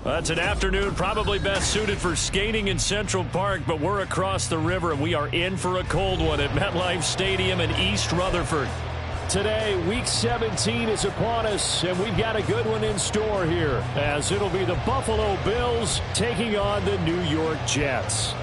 Well, it's an afternoon probably best suited for skating in Central Park, but we're across the river, and we are in for a cold one at MetLife Stadium in East Rutherford. Today, Week 17 is upon us, and we've got a good one in store here, as it'll be the Buffalo Bills taking on the New York Jets.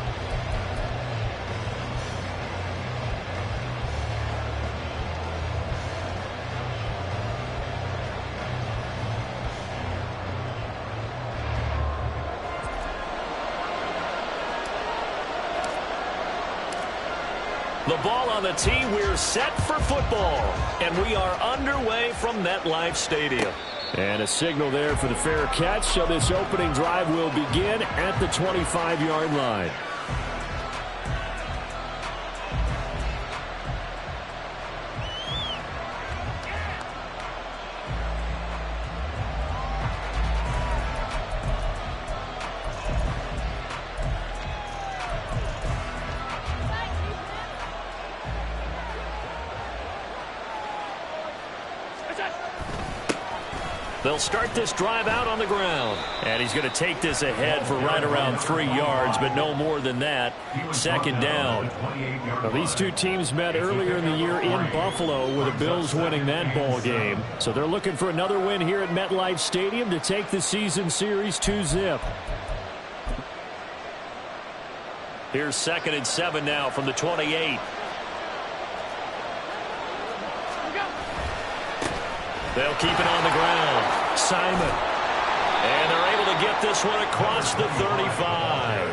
The ball on the tee, we're set for football, and we are underway from MetLife Stadium. And a signal there for the fair catch, so this opening drive will begin at the 25-yard line. They'll start this drive out on the ground. And he's going to take this ahead for right around 3 yards, but no more than that. Second down. Now, these two teams met earlier in the year in Buffalo, with the Bills winning that ball game. So they're looking for another win here at MetLife Stadium to take the season series 2-zip. Here's 2nd and 7 now from the 28. They'll keep it on the ground. Simon. And they're able to get this one across the 35.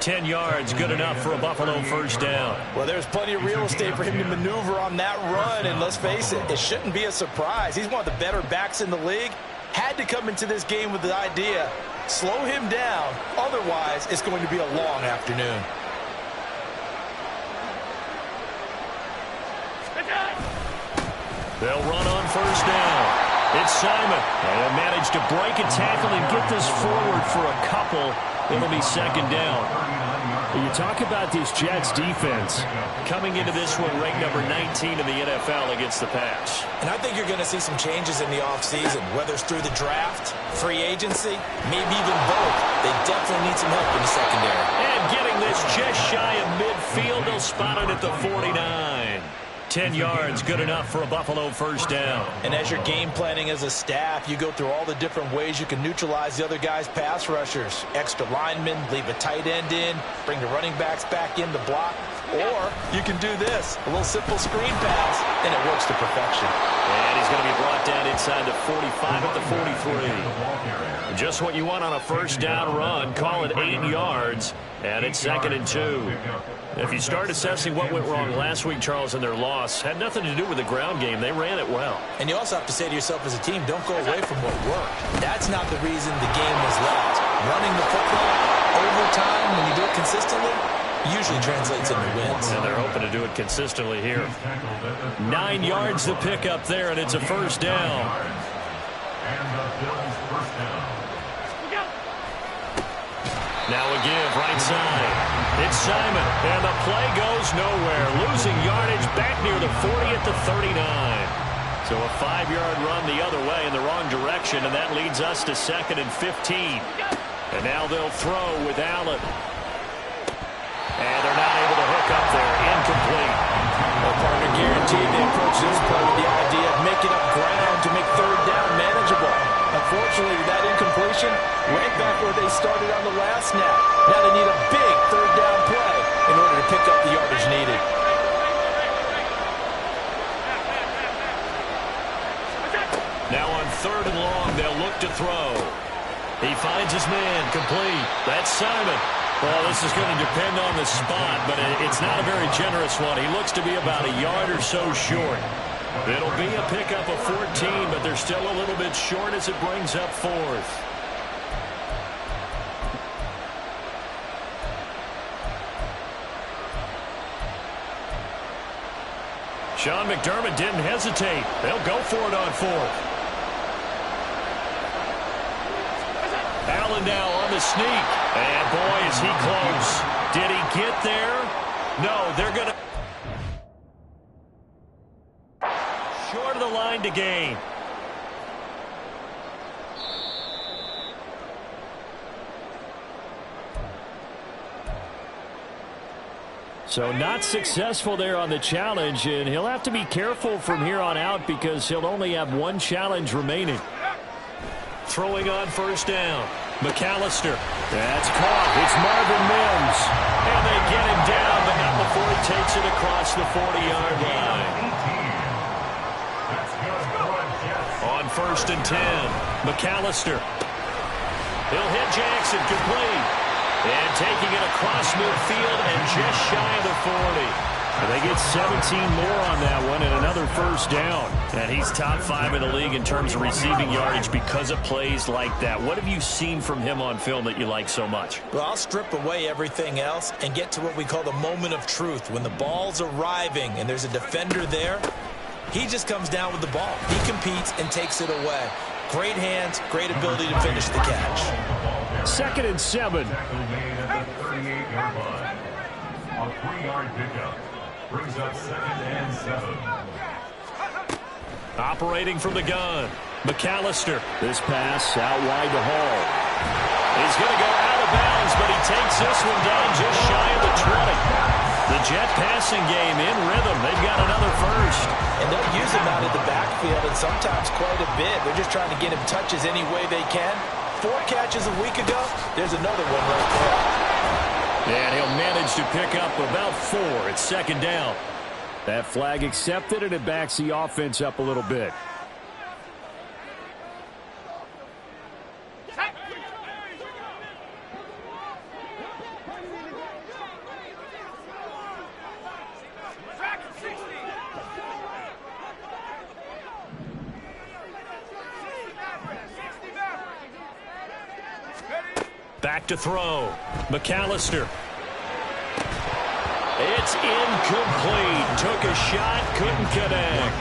10 yards, good enough for a Buffalo first down. Well, there's plenty of real estate for him to maneuver on that run, and let's face it, it shouldn't be a surprise. He's one of the better backs in the league. Had to come into this game with the idea, slow him down, otherwise it's going to be a long afternoon. They'll run on first down. It's Simon. And they'll manage to break a tackle and get this forward for a couple. It'll be second down. You talk about this Jets defense. Coming into this one, ranked number 19 in the NFL against the pass. And I think you're going to see some changes in the offseason, whether it's through the draft, free agency, maybe even both. They definitely need some help in the secondary. And getting this just shy of midfield, they'll spot it at the 49. 10 yards, good enough for a Buffalo first down. And as you're game planning as a staff, you go through all the different ways you can neutralize the other guy's pass rushers. Extra linemen, leave a tight end in, bring the running backs back in the block. Or you can do this, a little simple screen pass, and it works to perfection. And he's going to be brought down inside the 45 at the 43. Just what you want on a first down run. Call it 8 yards, and it's 2nd and 2. If you start assessing what went wrong last week, Charles, in their loss, had nothing to do with the ground game. They ran it well. And you also have to say to yourself as a team, don't go away from what worked. That's not the reason the game was lost. Running the football over time, when you do it consistently, usually translates into wins. And they're hoping to do it consistently here. 9 yards to pick up there, and it's a first down. Now a give, right side. It's Simon, and the play goes nowhere. Losing yardage back near the 40 at the 39. So a 5-yard run the other way in the wrong direction, and that leads us to 2nd and 15. And now they'll throw with Allen. And they're not able to hook up there. Incomplete. Well, partner, guaranteed they approach this play with the idea of making up ground to make third down manageable. Unfortunately, with that incompletion, right back where they started on the last snap. Now they need a big third down play in order to pick up the yardage needed. Now on 3rd and long, they'll look to throw. He finds his man, complete. That's Simon. Well, this is going to depend on the spot, but it's not a very generous one. He looks to be about a yard or so short. It'll be a pickup of 14, but they're still a little bit short as it brings up 4th. Sean McDermott didn't hesitate. They'll go for it on 4th. Allen now on the sneak. And boy, is he close. Did he get there? No, they're going to... Short of the line to gain. So not successful there on the challenge, and he'll have to be careful from here on out because he'll only have one challenge remaining. Throwing on first down. McAllister. That's caught. It's Marvin Mims. And they get him down, but not before he takes it across the 40-yard line. On first and 10, McAllister. He'll hit Jackson, complete. And taking it across midfield and just shy of the 40. And they get 17 more on that one and another first down. And he's top 5 in the league in terms of receiving yardage because of plays like that. What have you seen from him on film that you like so much? Well, I'll strip away everything else and get to what we call the moment of truth. When the ball's arriving and there's a defender there, he just comes down with the ball. He competes and takes it away. Great hands, great ability to finish the catch. 2nd and 7. A 3-yard pickup brings up 2nd and 7. Operating from the gun, McAllister. This pass out wide to Hall. He's going to go out of bounds, but he takes this one down just shy of the 20. The Jet passing game in rhythm. They've got another first. And they'll use him out of the backfield and sometimes quite a bit. They're just trying to get him touches any way they can. 4 catches a week ago. There's another one right there. And he'll manage to pick up about 4. It's 2nd down. That flag accepted, and it backs the offense up a little bit. Back to throw. McAllister. It's incomplete. Took a shot, couldn't connect.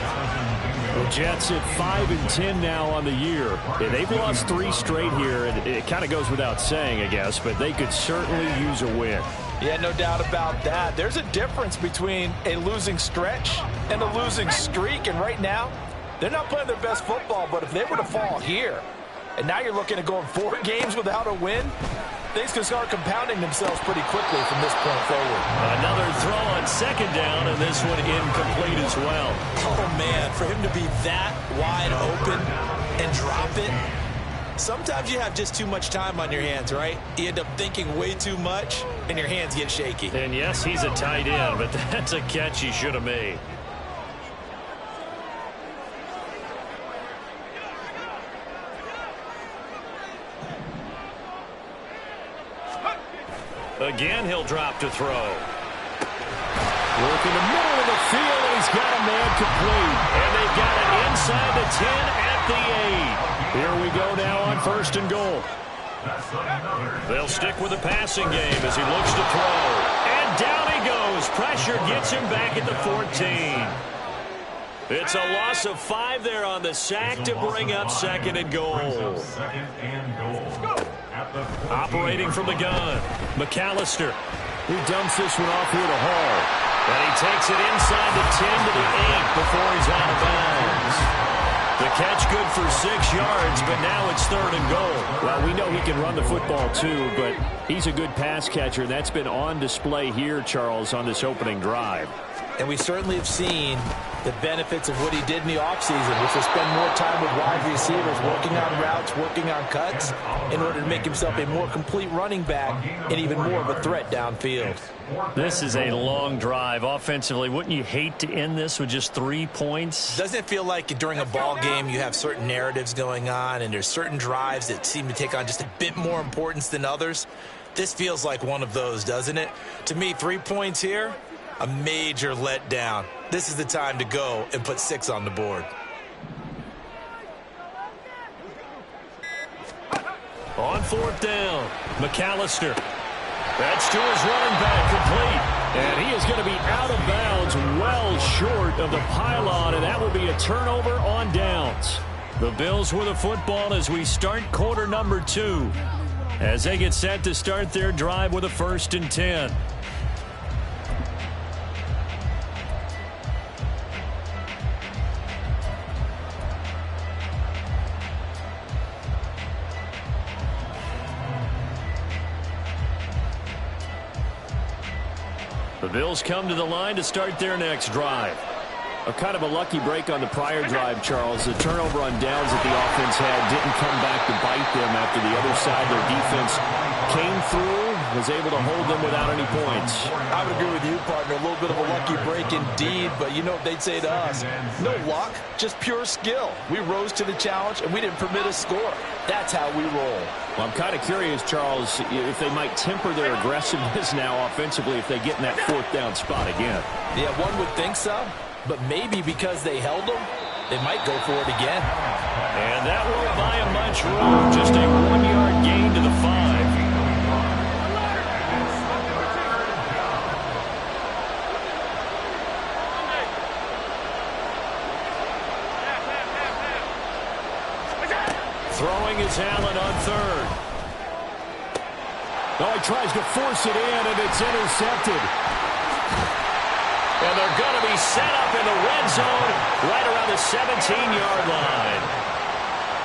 The Jets at 5-10 now on the year. Yeah, they've lost 3 straight here, and it kind of goes without saying, I guess, but they could certainly use a win. Yeah, no doubt about that. There's a difference between a losing stretch and a losing streak, and right now, they're not playing their best football, but if they were to fall here, and now you're looking at going 4 games without a win, things can start compounding themselves pretty quickly from this point forward. Another throw on 2nd down, and this one incomplete as well. Oh, man, for him to be that wide open and drop it, sometimes you have just too much time on your hands, right? You end up thinking way too much, and your hands get shaky. And yes, he's a tight end, but that's a catch he should have made. Again, he'll drop to throw. Work in the middle of the field, and he's got a man complete. And they've got it inside the 10 at the 8. Here we go now on 1st and goal. They'll stick with the passing game as he looks to throw. And down he goes. Pressure gets him back at the 14. It's a loss of 5 there on the sack to bring up 2nd and goal. Operating from the gun, McAllister. He dumps this one off here to Hall. And he takes it inside the 10 to the 8 before he's out of bounds. The catch good for 6 yards, but now it's 3rd and goal. Well, we know he can run the football too, but he's a good pass catcher, and that's been on display here, Charles, on this opening drive. And we certainly have seen the benefits of what he did in the offseason, which was spend more time with wide receivers, working on routes, working on cuts, in order to make himself a more complete running back and even more of a threat downfield. This is a long drive offensively. Wouldn't you hate to end this with just 3 points? Doesn't it feel like during a ball game you have certain narratives going on and there's certain drives that seem to take on just a bit more importance than others? This feels like one of those, doesn't it? To me, 3 points here, a major letdown. This is the time to go and put 6 on the board. On 4th down, McAllister. That's to his running back, complete. And he is going to be out of bounds well short of the pylon, and that will be a turnover on downs. The Bills with the football as we start quarter number 2. As they get set to start their drive with a 1st and 10. The Bills come to the line to start their next drive. A kind of a lucky break on the prior drive, Charles. The turnover on downs that the offense had didn't come back to bite them after the other side. Their defense came through, was able to hold them without any points. I would agree with you, partner. A little bit of a lucky break indeed, but you know what they'd say to us? No luck, just pure skill. We rose to the challenge, and we didn't permit a score. That's how we roll. Well, I'm kind of curious, Charles, if they might temper their aggressiveness now offensively if they get in that fourth down spot again. Yeah, one would think so. But maybe because they held them, they might go for it again. And that won't buy them much room. Just a 1-yard gain to the 5. Throwing is Allen on third. Oh, he tries to force it in, and it's intercepted. And they're going to be set up in the red zone right around the 17-yard line.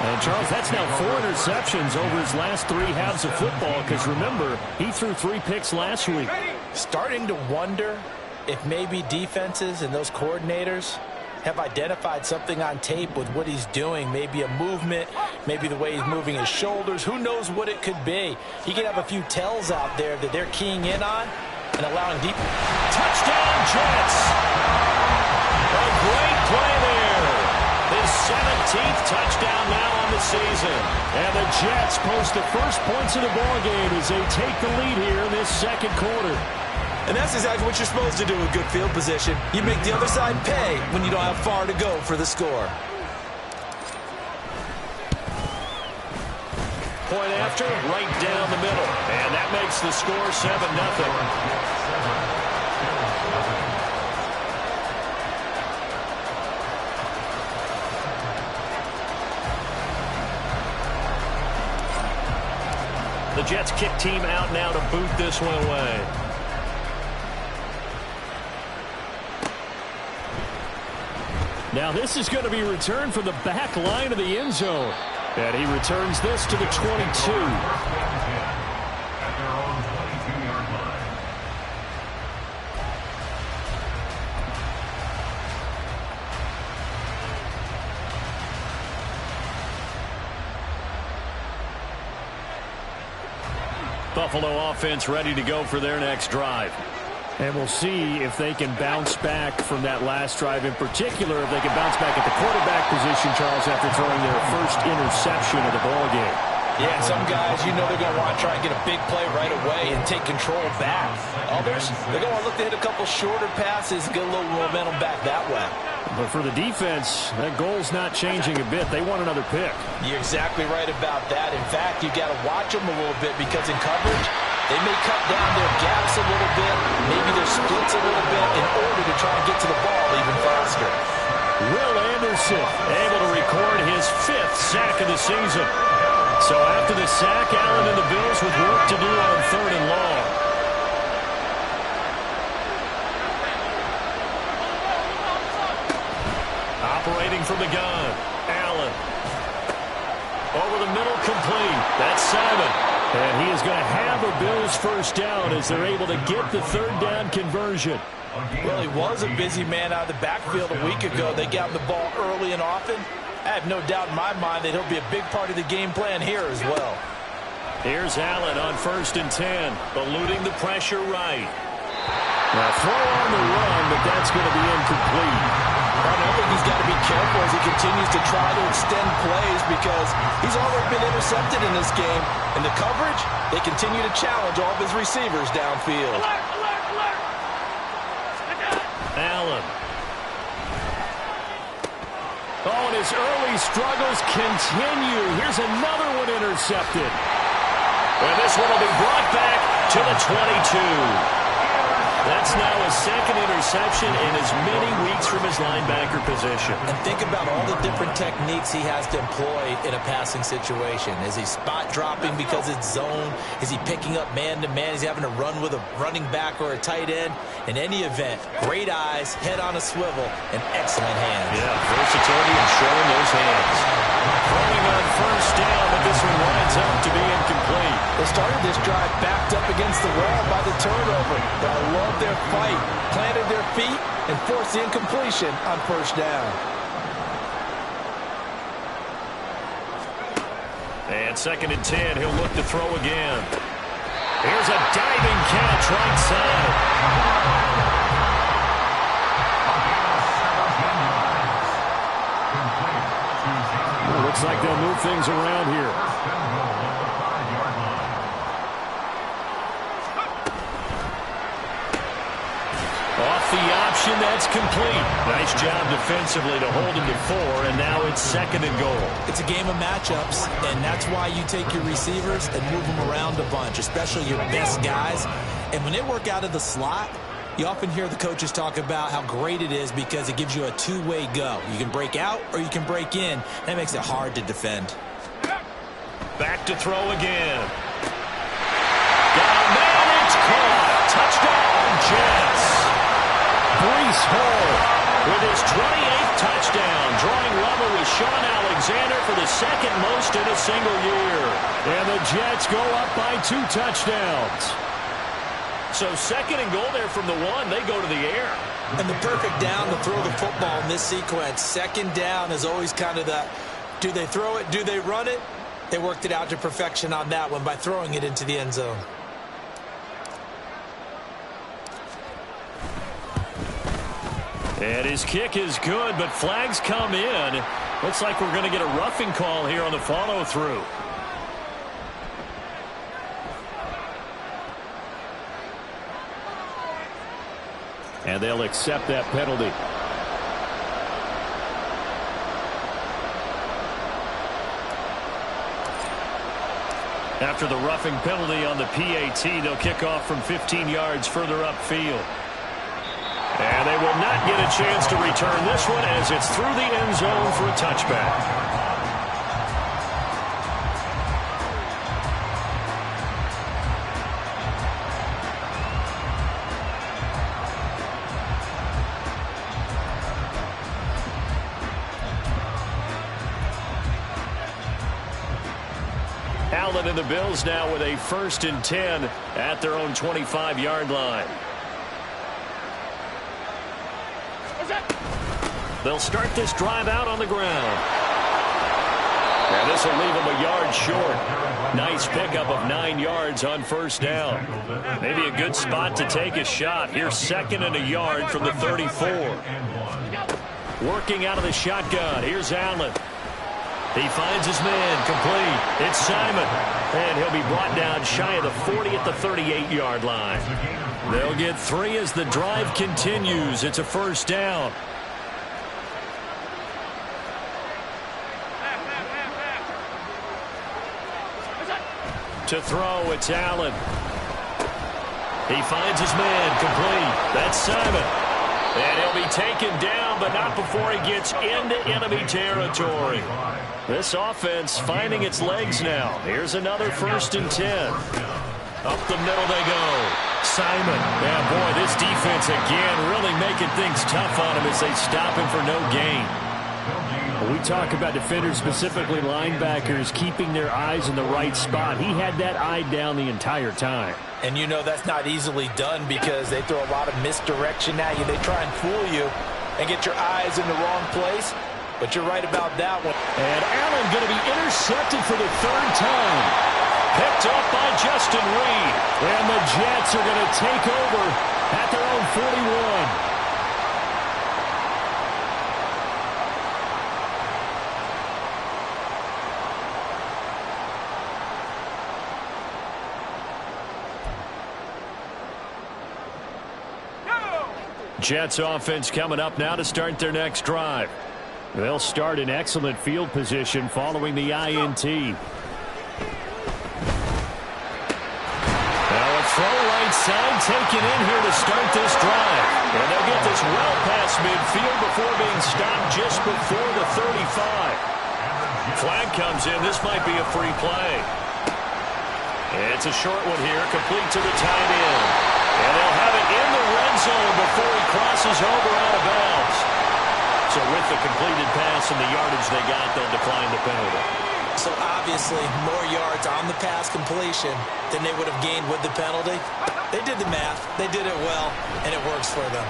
And, Charles, that's now 4 interceptions over his last 3 halves of football because, remember, he threw 3 picks last week. Starting to wonder if maybe defenses and those coordinators have identified something on tape with what he's doing. Maybe a movement, maybe the way he's moving his shoulders. Who knows what it could be? He could have a few tells out there that they're keying in on and allowing deep. Touchdown, Jets! A great play there. His 17th touchdown now on the season. And the Jets post the first points of the ballgame as they take the lead here in this second quarter. And that's exactly what you're supposed to do with good field position. You make the other side pay when you don't have far to go for the score. Point after, right down the middle. And that makes the score 7-0. The Jets kick team out now to boot this one away. Now this is going to be returned from the back line of the end zone. And he returns this to the 22. At their own 22-yard line. Buffalo offense ready to go for their next drive. And we'll see if they can bounce back from that last drive, in particular, if they can bounce back at the quarterback position, Charles, after throwing their first interception of the ballgame. Yeah, some guys, you know they're going to want to try and get a big play right away and take control back. Others, they're going to look to hit a couple shorter passes and get a little momentum back that way. But for the defense, that goal's not changing a bit. They want another pick. You're exactly right about that. In fact, you've got to watch them a little bit because in coverage, they may cut down their gaps a little bit, maybe their splits a little bit in order to try and get to the ball even faster. Will Anderson able to record his 5th sack of the season. So after the sack, Allen and the Bills with work to do on 3rd and long. Operating from the gun, Allen. Over the middle, complete. That's Simon. And he is going to have a Bills first down as they're able to get the 3rd down conversion. Well, he was a busy man out of the backfield a week ago. They got him the ball early and often. I have no doubt in my mind that he'll be a big part of the game plan here as well. Here's Allen on 1st and 10, eluding the pressure right. Now throw on the run, but that's going to be incomplete. I think he's got to be careful as he continues to try to extend plays because he's already been intercepted in this game. In the coverage, they continue to challenge all of his receivers downfield. Allen. Oh, and his early struggles continue. Here's another one intercepted. And this one will be brought back to the 22. That's now his 2nd interception in as many weeks from his linebacker position. And think about all the different techniques he has to employ in a passing situation. Is he spot dropping because it's zone? Is he picking up man-to-man? Is he having to run with a running back or a tight end? In any event, great eyes, head on a swivel, and excellent hands. Yeah, versatility and showing those hands. Throwing on first down, but this one winds up to be incomplete. They started this drive backed up against the wall by the turnover. But I love their fight. Planted their feet and forced the incompletion on first down. And 2nd and 10, he'll look to throw again. Here's a diving catch right side. Looks like they'll move things around here. Off the option, that's complete. Nice job defensively to hold him to 4, and now it's 2nd and goal. It's a game of matchups, and that's why you take your receivers and move them around a bunch, especially your best guys. And when they work out of the slot, you often hear the coaches talk about how great it is because it gives you a two-way go. You can break out or you can break in. That makes it hard to defend. Back to throw again. Got a man, it's caught. Touchdown, Jets. Breece Hall with his 28th touchdown, drawing level with Shaun Alexander for the 2nd most in a single year. And the Jets go up by 2 touchdowns. So 2nd and goal there from the 1. They go to the air. And the perfect down to throw the football in this sequence. 2nd down is always kind of the, do they throw it, do they run it? They worked it out to perfection on that one by throwing it into the end zone. And his kick is good, but flags come in. Looks like we're going to get a roughing call here on the follow-through. And they'll accept that penalty. After the roughing penalty on the PAT, they'll kick off from 15 yards further upfield. And they will not get a chance to return this one as it's through the end zone for a touchback. Allen and the Bills now with a 1st and 10 at their own 25-yard line. They'll start this drive out on the ground. And this will leave them a yard short. Nice pickup of 9 yards on first down. Maybe a good spot to take a shot. Here's 2nd and a yard from the 34. Working out of the shotgun. Here's Allen. He finds his man complete. It's Simon. And he'll be brought down shy of the 40 at the 38-yard line. They'll get 3 as the drive continues. It's a first down. To throw, it's Allen. He finds his man complete. That's Simon. And he'll be taken down, but not before he gets into enemy territory. This offense finding its legs now. Here's another 1st and 10. Up the middle they go. Simon. Yeah, boy, this defense again really making things tough on him as they stop him for no gain. We talk about defenders, specifically linebackers, keeping their eyes in the right spot. He had that eye down the entire time. And you know that's not easily done because they throw a lot of misdirection at you. They try and fool you and get your eyes in the wrong place. But you're right about that one. And Allen going to be intercepted for the 3rd time. Picked up by Justin Reed. And the Jets are going to take over at their own 41. Jets offense coming up now to start their next drive. They'll start in excellent field position following the INT. Now a throw right side taken in here to start this drive. And they'll get this well past midfield before being stopped just before the 35. Flag comes in. This might be a free play. It's a short one here, complete to the tight end. And they'll have it in the red zone before he crosses over out of bounds. So So with the completed pass and the yardage they got, they'll decline the penalty. So obviously more yards on the pass completion than they would have gained with the penalty. They did the math. They did it well, and it works for them.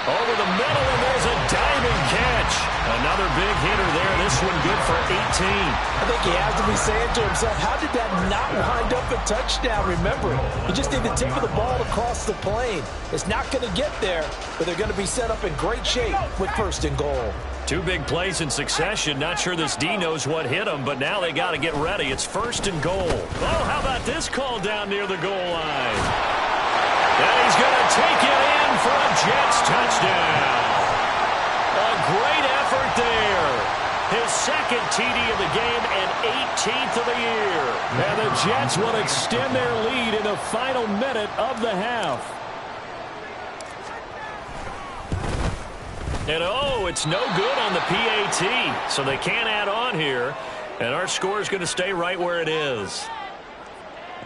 Over the middle, and there's a diving catch. Another big hitter there. This one good for 18. I think he has to be saying to himself, how did that not wind up a touchdown? Remember, you just need the tip of the ball across the plane. It's not going to get there, but they're going to be set up in great shape with 1st and goal. 2 big plays in succession. Not sure this D knows what hit him, but now they got to get ready. It's 1st and goal. Oh, how about this call down near the goal line? And he's going to take it in for a Jets touchdown. A great effort there. His 2nd TD of the game and 18th of the year. And the Jets will extend their lead in the final minute of the half. And oh, it's no good on the PAT, so they can't add on here. And our score is going to stay right where it is.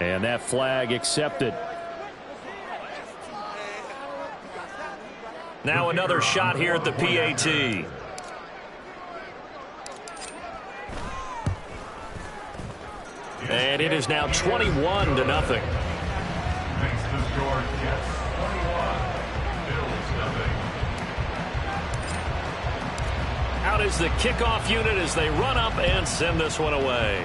And that flag accepted. Now another shot here at the PAT. And it is now 21-0. Makes the score Jets 21, Bills nothing. Out is the kickoff unit as they run up and send this one away.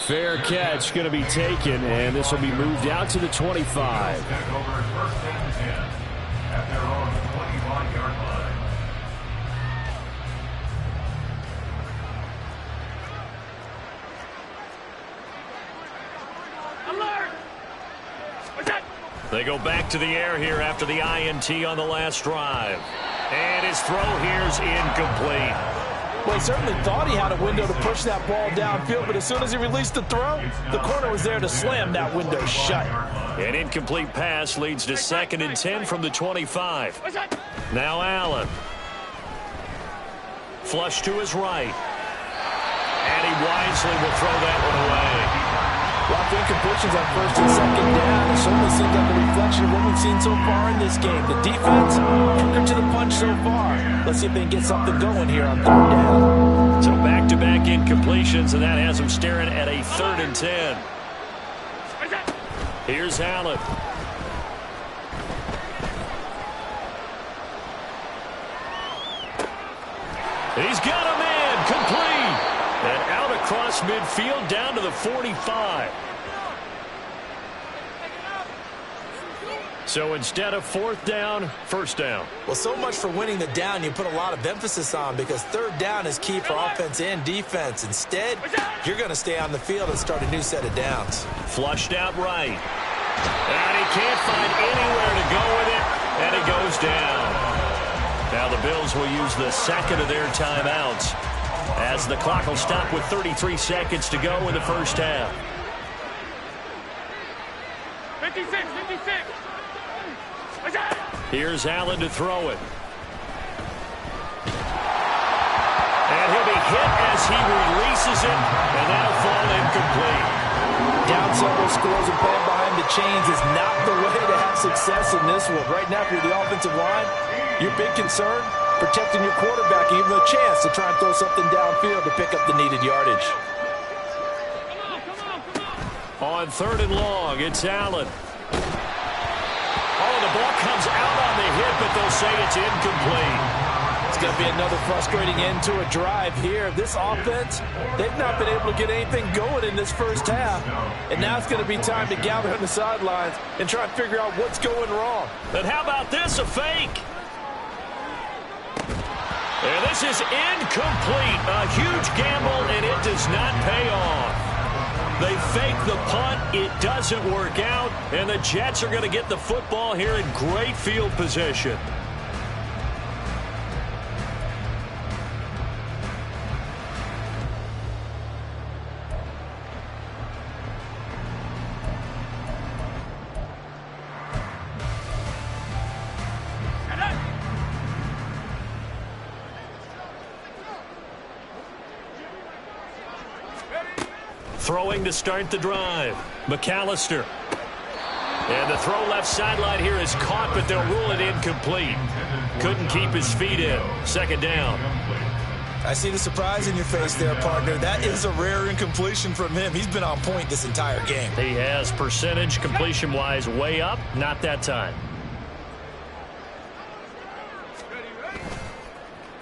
Fair catch going to be taken, and this will be moved out to the 25. Back over 1st and 10 at their own 25-yard line. They go back to the air here after the INT on the last drive. And his throw here's incomplete. Well, he certainly thought he had a window to push that ball downfield, but as soon as he released the throw, the corner was there to slam that window shut. An incomplete pass leads to 2nd and 10 from the 25. Now Allen. Flush to his right. And he wisely will throw that one away. Lots of incompletions on 1st and 2nd down. It certainly seems like a reflection of what we've seen so far in this game. The defense, quicker to the punch so far. Let's see if they can get something going here on 3rd down. So back-to-back incompletions, and that has them staring at a 3rd and 10. Here's Allen. He's got a man, complete. And out across midfield down to the 45. So instead of 4th down, 1st down. Well, so much for winning the down you put a lot of emphasis on, because 3rd down is key for offense and defense. Instead, you're going to stay on the field and start a new set of downs. Flushed out right. And he can't find anywhere to go with it, and he goes down. Now the Bills will use the 2nd of their timeouts as the clock will stop with 33 seconds to go in the 1st half. 56. Here's Allen to throw it. And he'll be hit as he releases it, and that'll fall incomplete. Down several scores and playing behind the chains is not the way to have success in this one. Right now, if you're the offensive line, your big concern, protecting your quarterback, and give him a chance to try and throw something downfield to pick up the needed yardage. On 3rd and long, it's Allen. Oh, the ball comes out on the hit, but they'll say it's incomplete. It's going to be another frustrating end to a drive here. This offense, they've not been able to get anything going in this 1st half. And now it's going to be time to gather on the sidelines and try and figure out what's going wrong. But how about this, a fake? And this is incomplete. A huge gamble, and it does not pay off. They fake the punt. It doesn't work out. And the Jets are going to get the football here in great field position. Throwing to start the drive. McAllister. And the throw left sideline here is caught, but they'll rule it incomplete. Couldn't keep his feet in. Second down. I see the surprise in your face there, partner. That is a rare incompletion from him. He's been on point this entire game. He has percentage completion-wise way up. Not that time.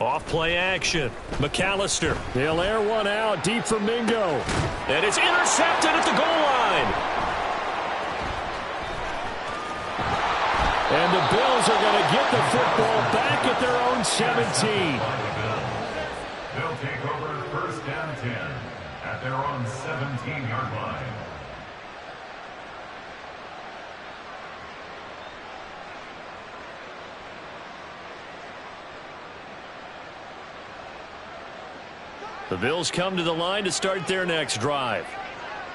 Off play action. McAllister. They'll air one out deep for Mingo. And it's intercepted at the goal line. And the Bills are going to get the football back at their own 17. They'll take over first down 10 at their own 17-yard line. The Bills come to the line to start their next drive.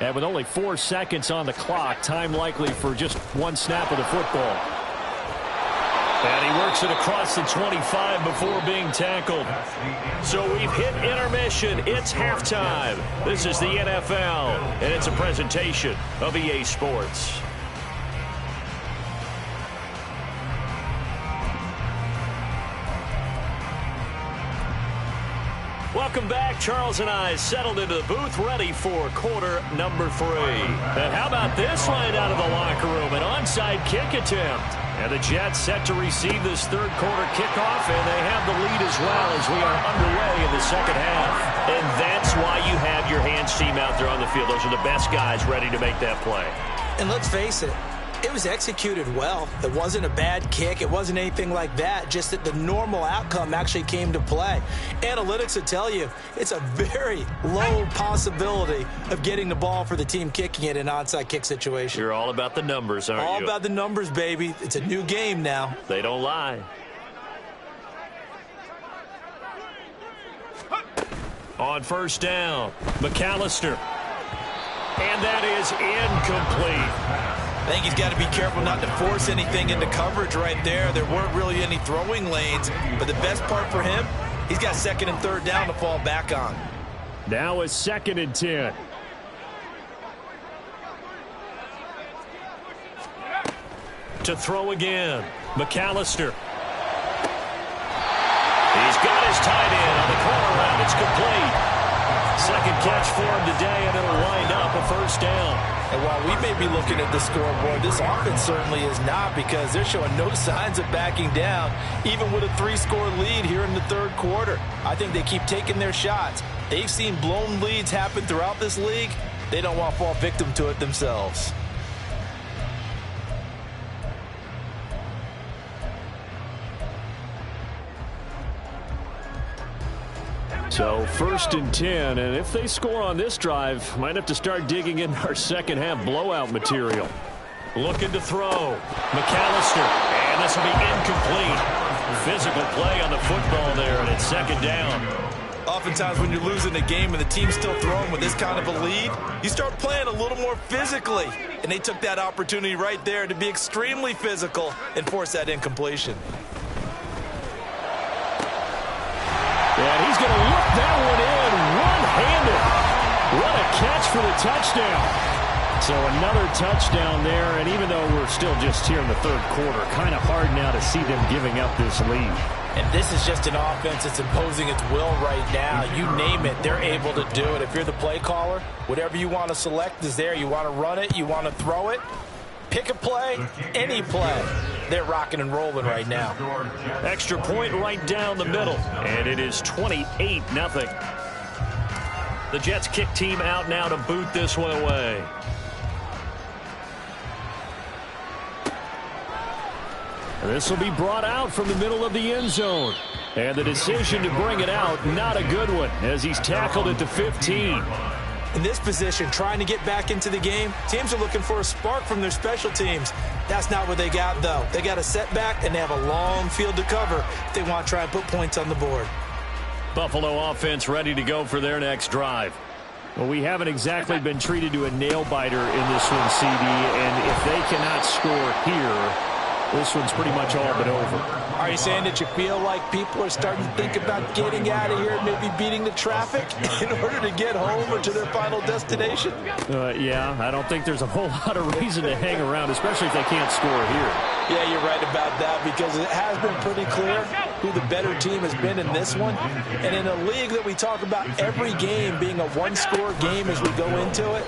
And with only 4 seconds on the clock, time likely for just one snap of the football. And he works it across the 25 before being tackled. So we've hit intermission. It's halftime. This is the NFL, and it's a presentation of EA Sports. Welcome back. Charles and I settled into the booth, ready for quarter number 3. And how about this line out of the locker room? An onside kick attempt. And the Jets set to receive this third quarter kickoff, and they have the lead as well as we are underway in the second half. And that's why you have your hands team out there on the field. Those are the best guys ready to make that play. And let's face it, it was executed well. It wasn't a bad kick. It wasn't anything like that. Just that the normal outcome actually came to play. Analytics will tell you it's a very low possibility of getting the ball for the team kicking it in an onside kick situation. You're all about the numbers, aren't you? All about the numbers, baby. It's a new game now. They don't lie. On first down, McAllister. And that is incomplete. I think he's got to be careful not to force anything into coverage right there. There weren't really any throwing lanes, but the best part for him, he's got second and third down to fall back on. Now it's 2nd and 10. To throw again, McAllister. He's got his tight end on the corner route. It's complete. Second catch for him today, and it'll wind up a first down. And while we may be looking at the scoreboard, this offense certainly is not, because they're showing no signs of backing down, even with a 3-score lead here in the third quarter. I think they keep taking their shots. They've seen blown leads happen throughout this league. They don't want to fall victim to it themselves. So 1st and 10, and if they score on this drive, might have to start digging in our second half blowout material. Looking to throw. McAllister, and this will be incomplete. Physical play on the football there, and it's second down. Oftentimes when you're losing a game and the team's still throwing with this kind of a lead, you start playing a little more physically. And they took that opportunity right there to be extremely physical and force that incompletion. And he's going to look that one in one-handed. What a catch for the touchdown. So another touchdown there, and even though we're still just here in the third quarter, kind of hard now to see them giving up this lead. And this is just an offense that's imposing its will right now. You name it, they're able to do it. If you're the play caller, whatever you want to select is there. You want to run it, you want to throw it. Pick a play, any play. They're rocking and rolling right now. Extra point right down the middle, and it is 28-0. The Jets kick team out now to boot this one away. This will be brought out from the middle of the end zone. And the decision to bring it out, not a good one, as he's tackled at the 15. In this position, trying to get back into the game, teams are looking for a spark from their special teams. That's not what they got, though. They got a setback, and they have a long field to cover if they want to try and put points on the board. Buffalo offense ready to go for their next drive. Well, we haven't exactly been treated to a nail-biter in this one, CD, and if they cannot score here, this one's pretty much all but over. Are you saying that you feel like people are starting to think about getting out of here, maybe beating the traffic in order to get home or to their final destination? Yeah, I don't think there's a whole lot of reason to hang around, especially if they can't score here. Yeah, you're right about that, because it has been pretty clear who the better team has been in this one. And in a league that we talk about every game being a one-score game as we go into it,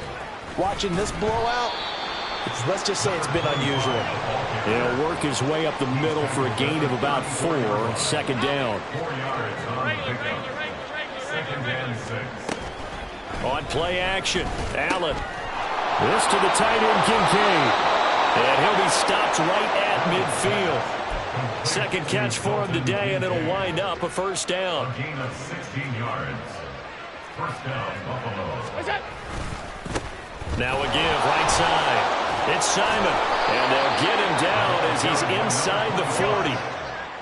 watching this blowout, let's just say it's been unusual. He'll work his way up the middle for a gain of about 4. Second down. 4 yards on the pickup. Second and 6. On play action, Allen. This to the tight end, Kincaid. And he'll be stopped right at midfield. Second catch for him today, and it'll wind up a first down. A gain of 16 yards. First down, Buffalo. Now a give right side. It's Simon, and they'll get him down as he's inside the 40.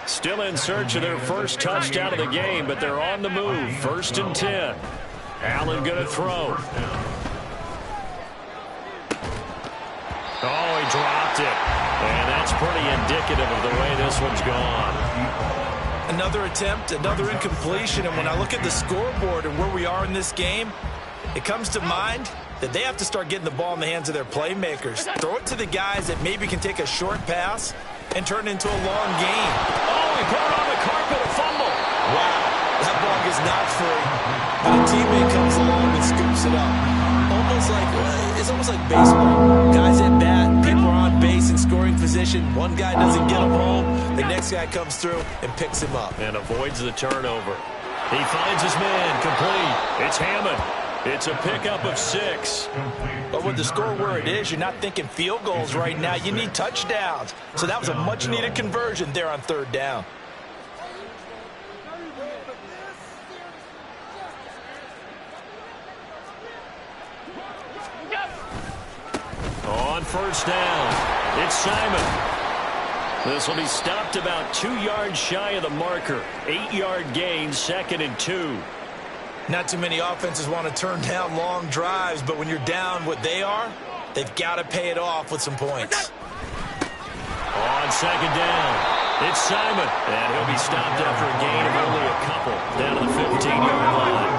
Still in search of their first touchdown of the game, but they're on the move. First and 10. Allen going to throw. Oh, he dropped it. And that's pretty indicative of the way this one's gone. Another attempt, another incompletion, and when I look at the scoreboard and where we are in this game, it comes to mind that they have to start getting the ball in the hands of their playmakers. Throw it to the guys that maybe can take a short pass and turn it into a long gain. Oh, he put it on the carpet, a fumble. Wow, that ball is not free. But a teammate comes along and scoops it up. It's almost like baseball. Guys at bat, people are on base in scoring position. One guy doesn't get him home. The next guy comes through and picks him up. And avoids the turnover. He finds his man, complete. It's Hammond. It's a pickup of 6. But with the score where it is, you're not thinking field goals right now. You need touchdowns. So that was a much-needed conversion there on third down. On first down, it's Simon. This will be stopped about 2 yards shy of the marker. 8-yard gain, second and 2. Not too many offenses want to turn down long drives, but when you're down what they are, they've got to pay it off with some points. On second down, it's Simon. And he'll be stopped after a gain of only a couple down to the 15-yard line.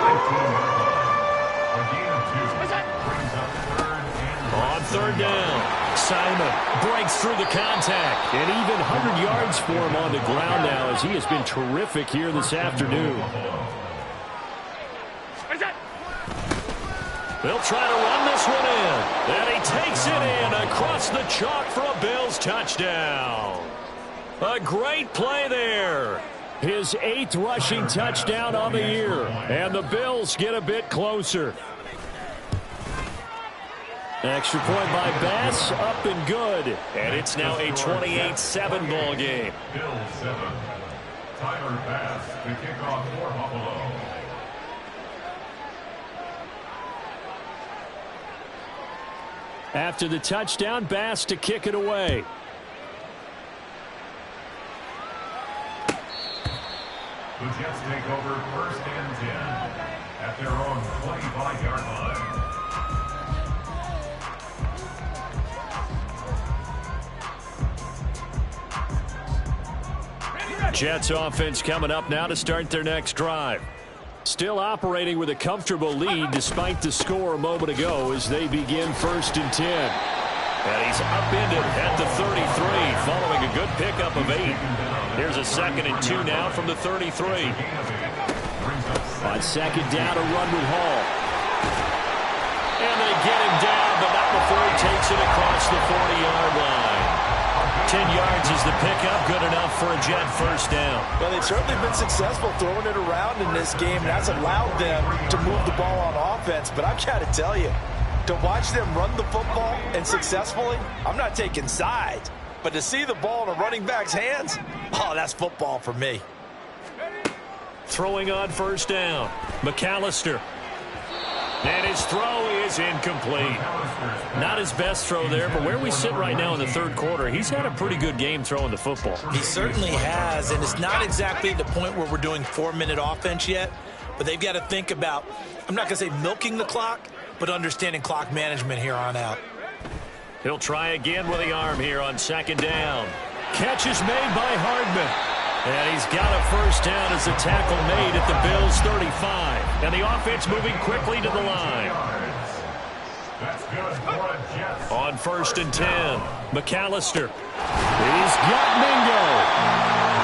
On third down, Simon breaks through the contact. And even 100 yards for him on the ground now, as he has been terrific here this afternoon. They'll try to run this one in. And he takes it in across the chalk for a Bills touchdown. A great play there. His 8th rushing touchdown on the year. And the Bills get a bit closer. Extra point by Bass, up and good. And it's now a 28-7 ball game. Bills 7. Tyler Bass to kick off for Buffalo. After the touchdown, Bass to kick it away. The Jets take over first and 10 at their own 25-yard line. Jets offense coming up now to start their next drive. Still operating with a comfortable lead despite the score a moment ago as they begin first and 10. And he's upended at the 33 following a good pickup of 8. Here's a second and 2 now from the 33. On second down, a run with Hall. And they get him down, but not before he takes it across the 40-yard line. 10 yards is the pickup, good enough for a Jet first down. Well, they've certainly been successful throwing it around in this game, and that's allowed them to move the ball on offense. But I've got to tell you, to watch them run the football and successfully, I'm not taking sides. But to see the ball in a running back's hands, oh, that's football for me. Throwing on first down, McAllister. And his throw is incomplete. Not his best throw there, but where we sit right now in the third quarter, he's had a pretty good game throwing the football. He certainly has, and it's not exactly the point where we're doing 4-minute offense yet, but they've got to think about, I'm not going to say milking the clock, but understanding clock management here on out. He'll try again with the arm here on second down. Catch is made by Hardman. And he's got a first down as the tackle made at the Bills' 35. And the offense moving quickly to the line. On 1st and 10, McAllister. He's got Mingo.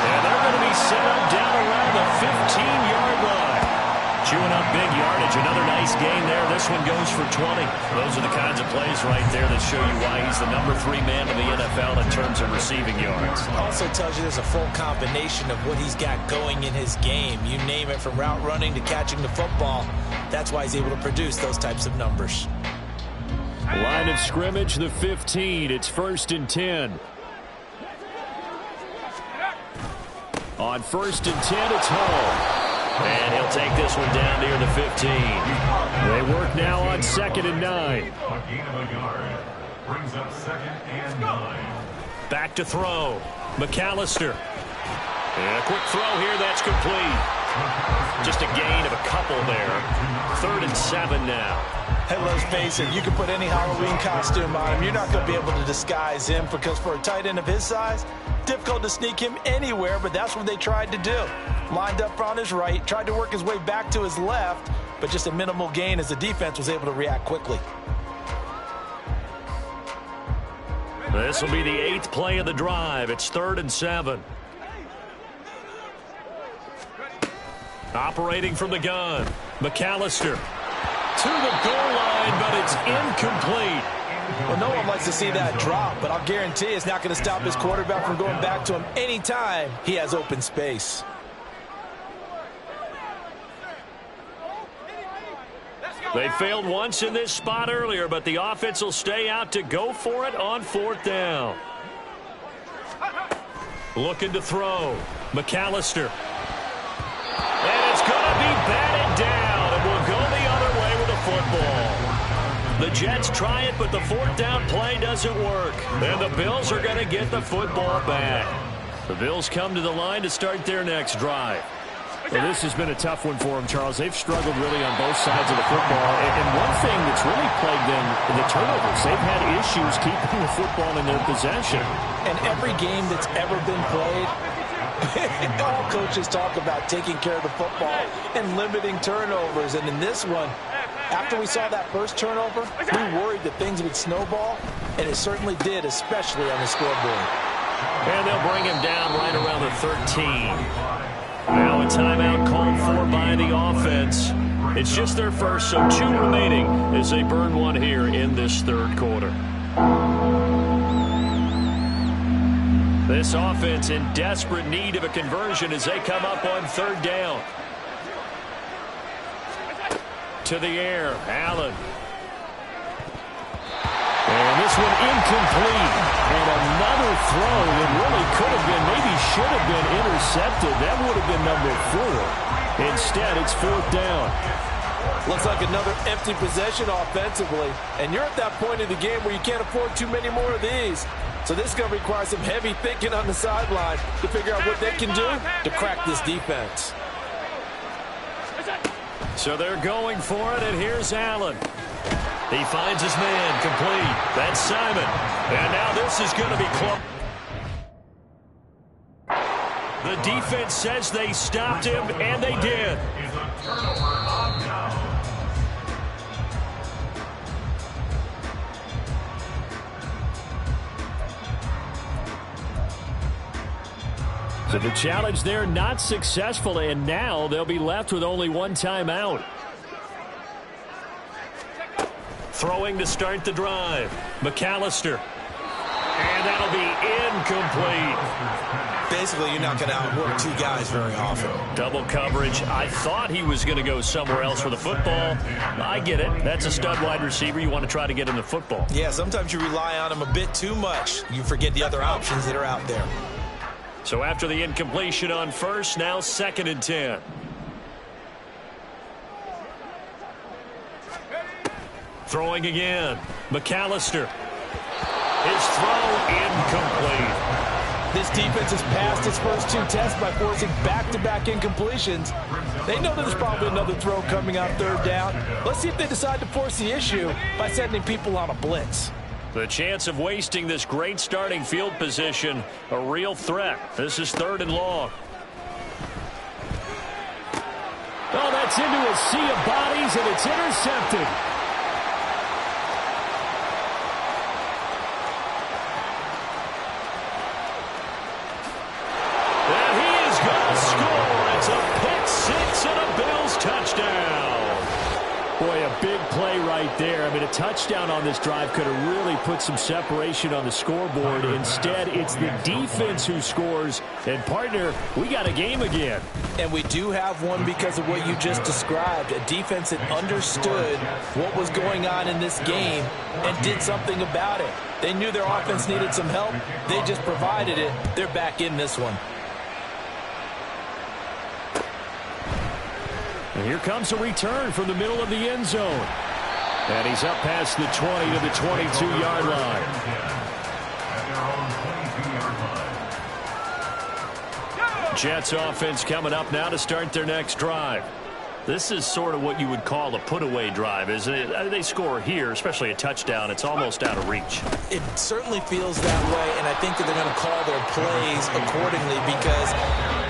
And they're going to be set up down around the 15-yard line. Chewing up big yardage. Another nice gain there. This one goes for 20. Those are the kinds of plays right there that show you why he's the number 3 man in the NFL in terms of receiving yards. Also tells you there's a full combination of what he's got going in his game. You name it, from route running to catching the football. That's why he's able to produce those types of numbers. Line of scrimmage, the 15. It's 1st and 10. On 1st and 10, it's Hall. And he'll take this one down near the 15. They work now on 2nd and 9. A gain of a yard. Brings up 2nd and 9. Back to throw. McAllister. And a quick throw here, that's complete. Just a gain of a couple there. 3rd and 7 now. Hey, let's face it, you can put any Halloween costume on him. You're not going to be able to disguise him, because for a tight end of his size, difficult to sneak him anywhere, but that's what they tried to do. Lined up on his right, tried to work his way back to his left, but just a minimal gain as the defense was able to react quickly. This will be the 8th play of the drive. It's 3rd and 7. Operating from the gun, McAllister. To the goal line, but it's incomplete. Well, no one likes to see that drop, but I'll guarantee it's not going to stop his quarterback from going back to him anytime he has open space. They failed once in this spot earlier, but the offense will stay out to go for it on 4th down. Looking to throw. McAllister. And it's going to be batted down, and will go the other way with the football. The Jets try it, but the 4th down play doesn't work. And the Bills are going to get the football back. The Bills come to the line to start their next drive. Well, this has been a tough one for them, Charles. They've struggled really on both sides of the football. And one thing that's really plagued them, the turnovers. They've had issues keeping the football in their possession. And every game that's ever been played, all coaches talk about taking care of the football and limiting turnovers. And in this one, after we saw that first turnover, we worried that things would snowball, and it certainly did, especially on the scoreboard. And they'll bring him down right around the 13. Now a timeout called for by the offense. It's just their first, so 2 remaining as they burn one here in this 3rd quarter. This offense in desperate need of a conversion as they come up on 3rd down. To the air, Allen. And this one incomplete. And another throw that really could have been, maybe should have been intercepted. That would have been number 4. Instead, it's 4th down. Looks like another empty possession offensively. And you're at that point in the game where you can't afford too many more of these. So this is going to require some heavy thinking on the sideline to figure out what they can do to crack this defense. So they're going for it, and here's Allen. He finds his man, complete. That's Simon. And now this is going to be close. The defense says they stopped him, and they did. So the challenge there not successful, and now they'll be left with only 1 timeout. Throwing to start the drive. McAllister. And that'll be incomplete. Basically, you're not going to outwork 2 guys very often. Double coverage. I thought he was going to go somewhere else for the football. I get it. That's a stud wide receiver. You want to try to get him the football. Yeah, sometimes you rely on him a bit too much. You forget the other options that are out there. So after the incompletion on 1st, now 2nd and 10. Throwing again. McAllister. His throw incomplete. This defense has passed its first 2 tests by forcing back-to-back incompletions. They know there's probably another throw coming on 3rd down. Let's see if they decide to force the issue by sending people on a blitz. The chance of wasting this great starting field position, a real threat. This is 3rd and long. Oh, that's into a sea of bodies, and it's intercepted. And he is going to score. It's a pick six and a Bills touchdown. Boy, a big play right there. I mean, a touchdown on this drive could have really put some separation on the scoreboard. Instead, it's the defense who scores. And, partner, we got a game again. And we do have one because of what you just described. A defense that understood what was going on in this game and did something about it. They knew their offense needed some help. They just provided it. They're back in this one. And here comes a return from the middle of the end zone. And he's up past the 20 to the 22-yard line. Jets offense coming up now to start their next drive. This is sort of what you would call a put-away drive, isn't it? They score here, especially a touchdown. It's almost out of reach. It certainly feels that way, and I think that they're going to call their plays accordingly because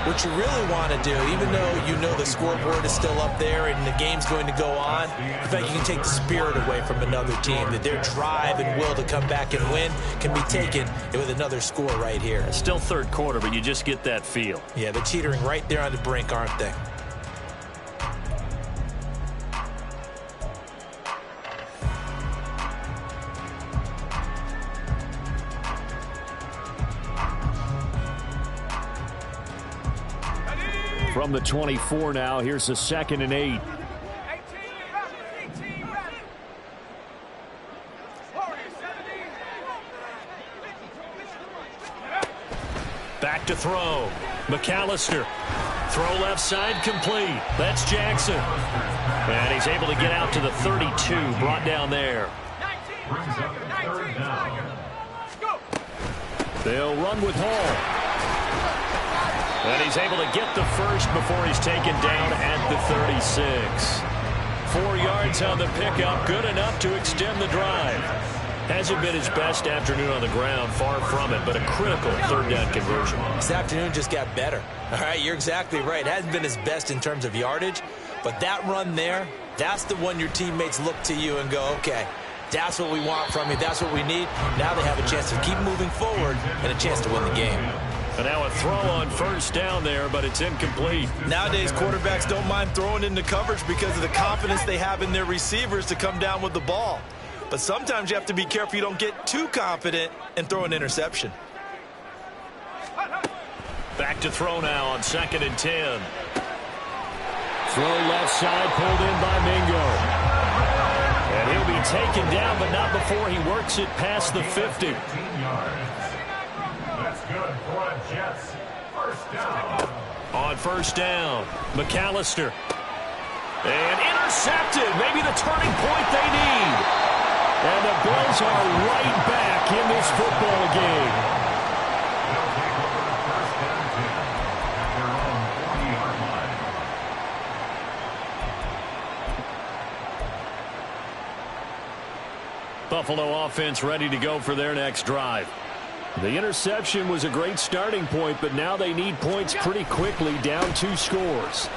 what you really want to do, even though you know the scoreboard is still up there and the game's going to go on, in fact, you can take the spirit away from another team, that their drive and will to come back and win can be taken with another score right here. It's still 3rd quarter, but you just get that feel. Yeah, they're teetering right there on the brink, aren't they? From the 24 now, here's the 2nd and 8. Back to throw. McAllister. Throw left side complete. That's Jackson. And he's able to get out to the 32, brought down there. They'll run with Hall. And he's able to get the first before he's taken down at the 36. 4 yards on the pickup, good enough to extend the drive. Hasn't been his best afternoon on the ground, far from it, but a critical 3rd down conversion. This afternoon just got better. All right, you're exactly right. It hasn't been his best in terms of yardage, but that run there, that's the one your teammates look to you and go, okay, that's what we want from you. That's what we need. Now they have a chance to keep moving forward and a chance to win the game. And now a throw on 1st down there, but it's incomplete. Nowadays, quarterbacks don't mind throwing into coverage because of the confidence they have in their receivers to come down with the ball. But sometimes you have to be careful you don't get too confident and throw an interception. Back to throw now on 2nd and 10. Throw left side, pulled in by Mingo. And he'll be taken down, but not before he works it past the 50. Good for a Jets. 1st down. On 1st down, McAllister. And intercepted. Maybe the turning point they need. And the Bills are right back in this football game. They'll take over 1st and 10 at their own 40-yard line. Buffalo offense ready to go for their next drive. The interception was a great starting point, but now they need points pretty quickly, down 2 scores.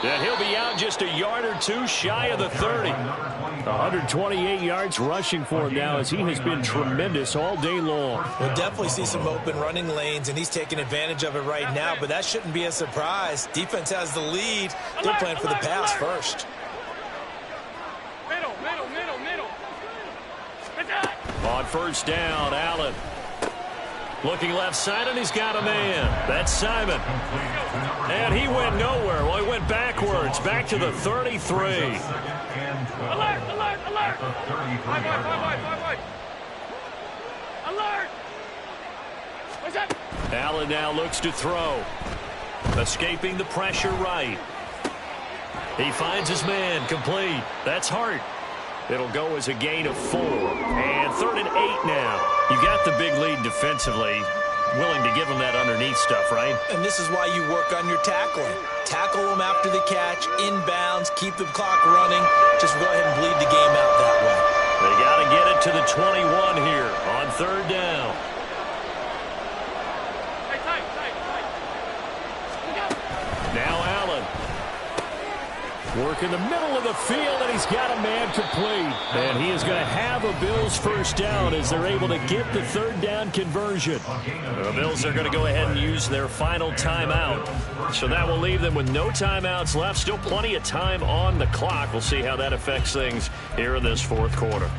And he'll be out just a yard or 2 shy of the 30. 128 yards rushing for him now as he has been tremendous all day long. We'll definitely see some open running lanes, and he's taking advantage of it right now, but that shouldn't be a surprise. Defense has the lead. They're playing for the pass first. On 1st down, Allen. Looking left side, and he's got a man. That's Simon. And he went nowhere. Well, he went backwards, back to the 33. Alert, alert, alert. Alert. What's that? Allen now looks to throw. Escaping the pressure right. He finds his man, complete. That's Hart. It'll go as a gain of 4. And 3rd and 8 now. You got the big lead defensively. Willing to give him that underneath stuff, right? And this is why you work on your tackling. Tackle them after the catch, inbounds, keep the clock running. Just go ahead and bleed the game out that way. They got to get it to the 21 here on third down. Now Allen. Work in the middle of the field, and he's got a man complete. And he is going to have a Bills first down as they're able to get the third down conversion. The Bills are going to go ahead and use their final timeout. So that will leave them with no timeouts left. Still plenty of time on the clock. We'll see how that affects things here in this fourth quarter.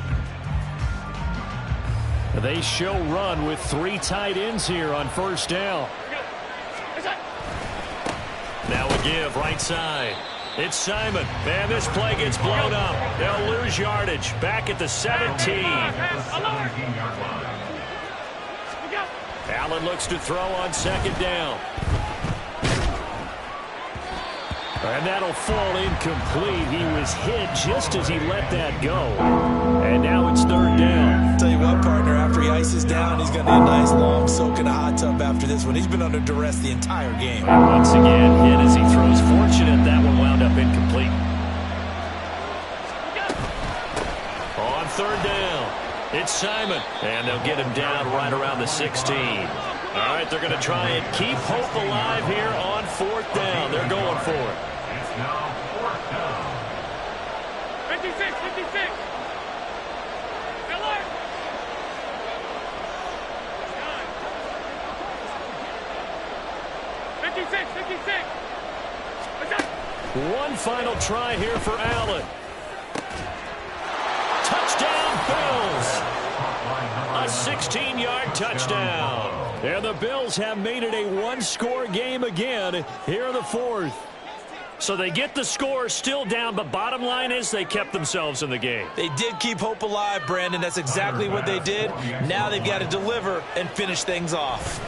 They show run with 3 tight ends here on first down. Now a give right side. It's Simon. Man, this play gets blown up. They'll lose yardage. Back at the 17. Allen looks to throw on second down. And that'll fall incomplete. He was hit just as he let that go. And now it's third down. Tell you what, partner, after he ices down, he's going to need a nice long soak in a hot tub after this one. He's been under duress the entire game. And once again, hit as he throws. Fortunate that one wound up incomplete. On third down, it's Simon. And they'll get him down right around the 16. All right, they're going to try and keep hope alive here on fourth down. They're going for it. It's now fourth down. 56, 56. Alert. 56, 56. One final try here for Allen. Touchdown, Bills. A 16-yard touchdown. And the Bills have made it a one-score game again here in the fourth. So they get the score, still down, but bottom line is they kept themselves in the game. They did keep hope alive, Brandon. That's exactly what they did. Now they've got to deliver and finish things off.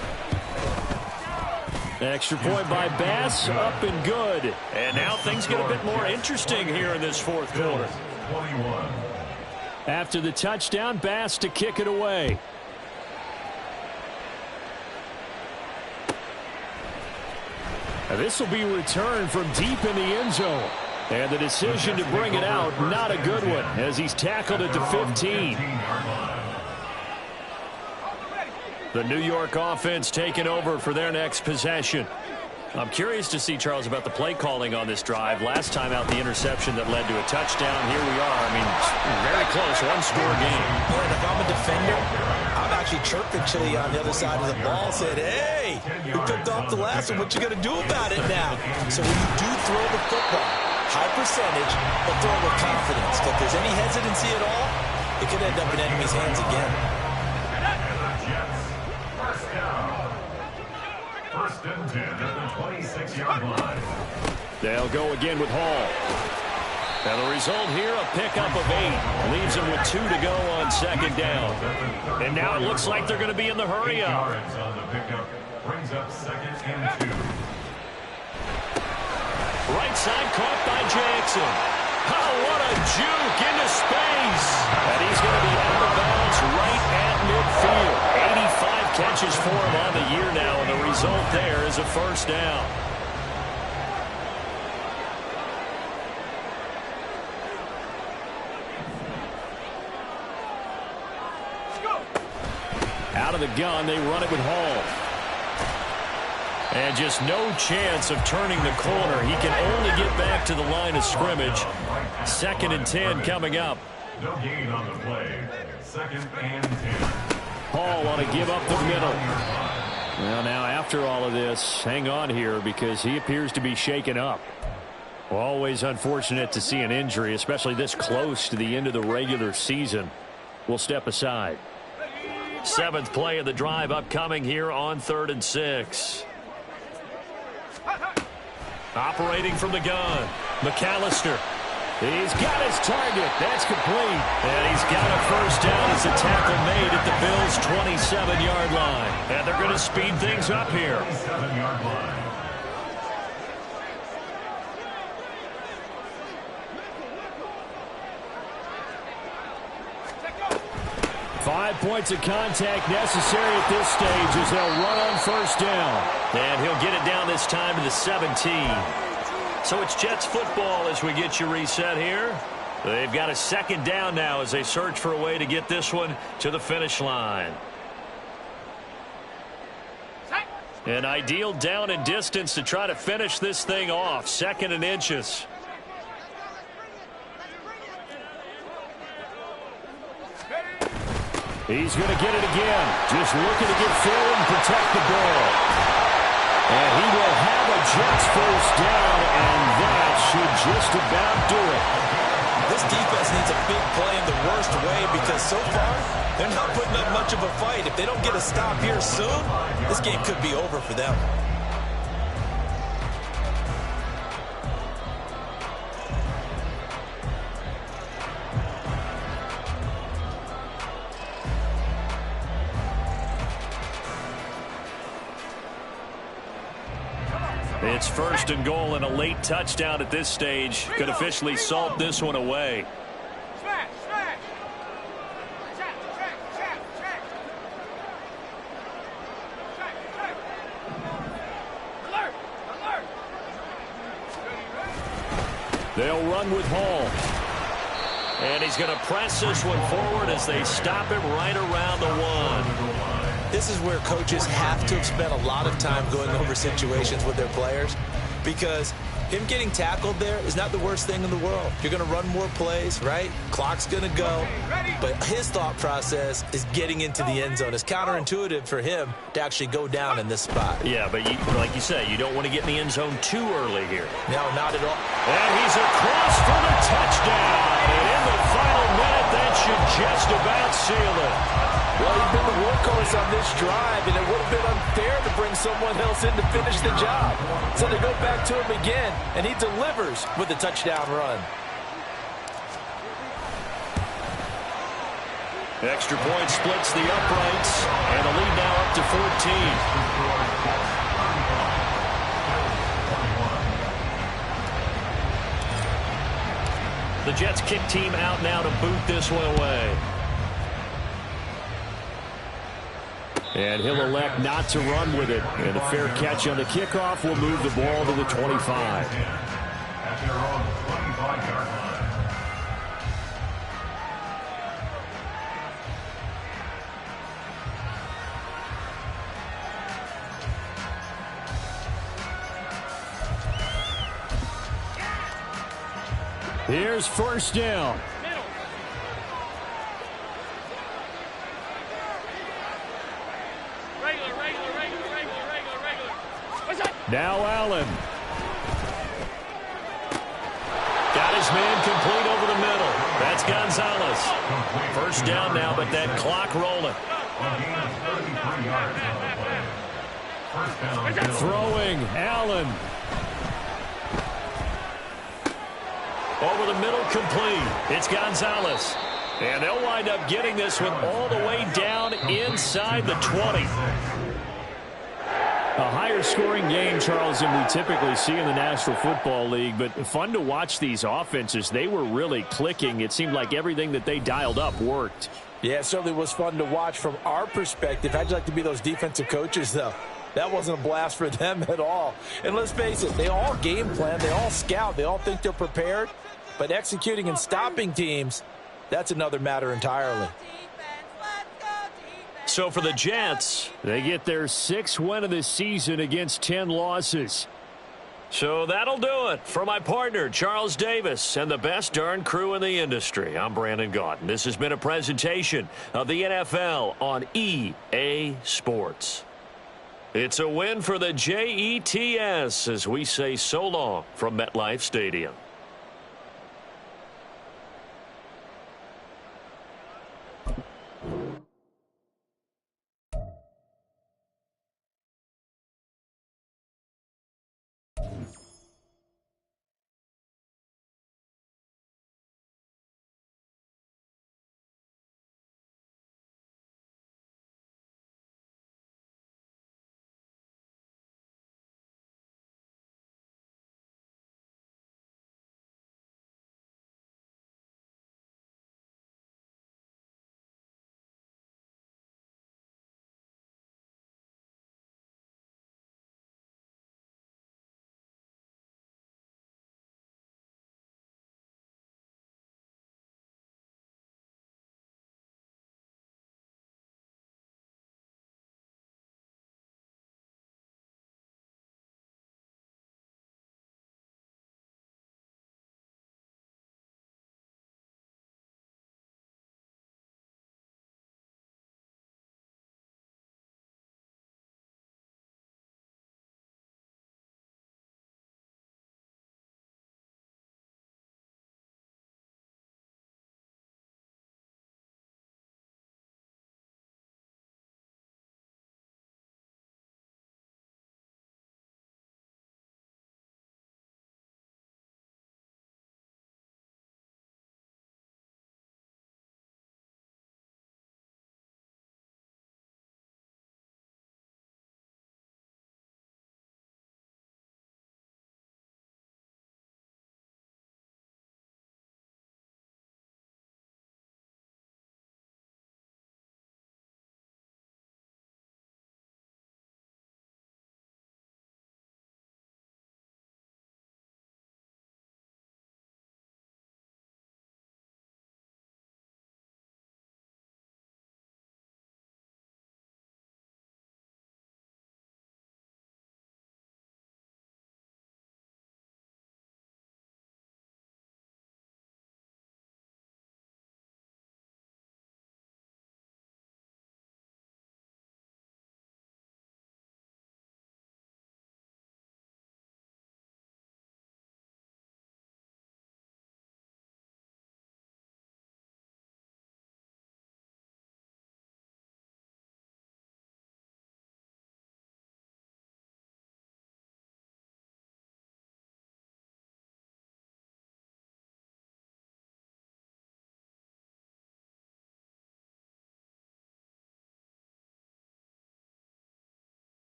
Extra point by Bass, up and good. And now things get a bit more interesting here in this fourth quarter. 21. After the touchdown, Bass to kick it away. This will be returned from deep in the end zone. And the decision to bring it out, not a good one, as he's tackled at the 15. The New York offense taking over for their next possession. I'm curious to see, Charles, about the play calling on this drive. Last time out, the interception that led to a touchdown. Here we are. I mean, very close, one-score game. Boy, if I'm a defender, I'm actually chirping Chili on the other side of the ball, said, hey, we picked off the last one. What you going to do about it now? So when you do throw the football, high percentage, but throw it with confidence. If there's any hesitancy at all, it could end up in enemy's hands again. First and 10 at the 26-yard line. They'll go again with Hall. And the result here, a pickup of 8. Leaves them with 2 to go on second down. And now it looks like they're going to be in the hurry up. Yards on the pickup brings up second and 2. Right side caught by Jackson. Oh, what a juke into space. And he's going to be out of bounds right at midfield. 85 catches for him on the year now, and the result there is a first down. Out of the gun, they run it with Hall. And just no chance of turning the corner. He can only get back to the line of scrimmage. Second and 10 coming up. No gain on the play. Second and 10. Hall want to give up the middle. Well, now after all of this, hang on here because he appears to be shaken up. Always unfortunate to see an injury, especially this close to the end of the regular season. We'll step aside. 7th play of the drive upcoming here on 3rd and 6. Operating from the gun, McAllister. He's got his target. That's complete. And he's got a first down as the tackle made at the Bills' 27-yard line. And they're going to speed things up here. 27-yard line. 5 points of contact necessary at this stage as they'll run on first down. And he'll get it down this time to the 17. So it's Jets football as we get you reset here. They've got a second down now as they search for a way to get this one to the finish line. An ideal down and distance to try to finish this thing off. 2nd and inches. He's going to get it again. Just looking to get forward and protect the ball. And he will have a Jets first down, and that should just about do it. This defense needs a big play in the worst way because so far, they're not putting up much of a fight. If they don't get a stop here soon, this game could be over for them. It's 1st and goal, and a late touchdown at this stage could officially salt this one away. Smash, smash. Check, check, check, check. Check, check. Alert, alert. They'll run with Hall. And he's going to press this one forward as they stop him right around the 1. This is where coaches have to have spent a lot of time going over situations with their players because him getting tackled there is not the worst thing in the world. You're going to run more plays, right? Clock's going to go. But his thought process is getting into the end zone. It's counterintuitive for him to actually go down in this spot. Yeah, but like you say, you don't want to get in the end zone too early here. No, not at all. And he's across for the touchdown. And in the final minute, that should just about seal it. Well, he's been the workhorse on this drive, and it would have been unfair to bring someone else in to finish the job. So they go back to him again, and he delivers with a touchdown run. Extra point splits the uprights, and the lead now up to 14. The Jets kick team out now to boot this one away. And he'll elect not to run with it. And a fair catch on the kickoff will move the ball to the 25. At their own 25-yard line. Here's 1st down. Now Allen. Got his man complete over the middle. That's Gonzalez. 1st down now, but that clock rolling. Throwing, Allen. Over the middle, complete. It's Gonzalez. And they'll wind up getting this one all the way down inside the 20. A higher scoring game, Charles, than we typically see in the National Football League, but fun to watch these offenses. They were really clicking. It seemed like everything that they dialed up worked. Yeah, it certainly was fun to watch from our perspective. How'd you like to be those defensive coaches, though? That wasn't a blast for them at all. And let's face it, they all game plan, they all scout, they all think they're prepared. But executing and stopping teams, that's another matter entirely. So for the Jets, they get their 6th win of the season against 10 losses. So that'll do it for my partner, Charles Davis, and the best darn crew in the industry. I'm Brandon Gaudin. This has been a presentation of the NFL on EA Sports. It's a win for the Jets as we say so long from MetLife Stadium.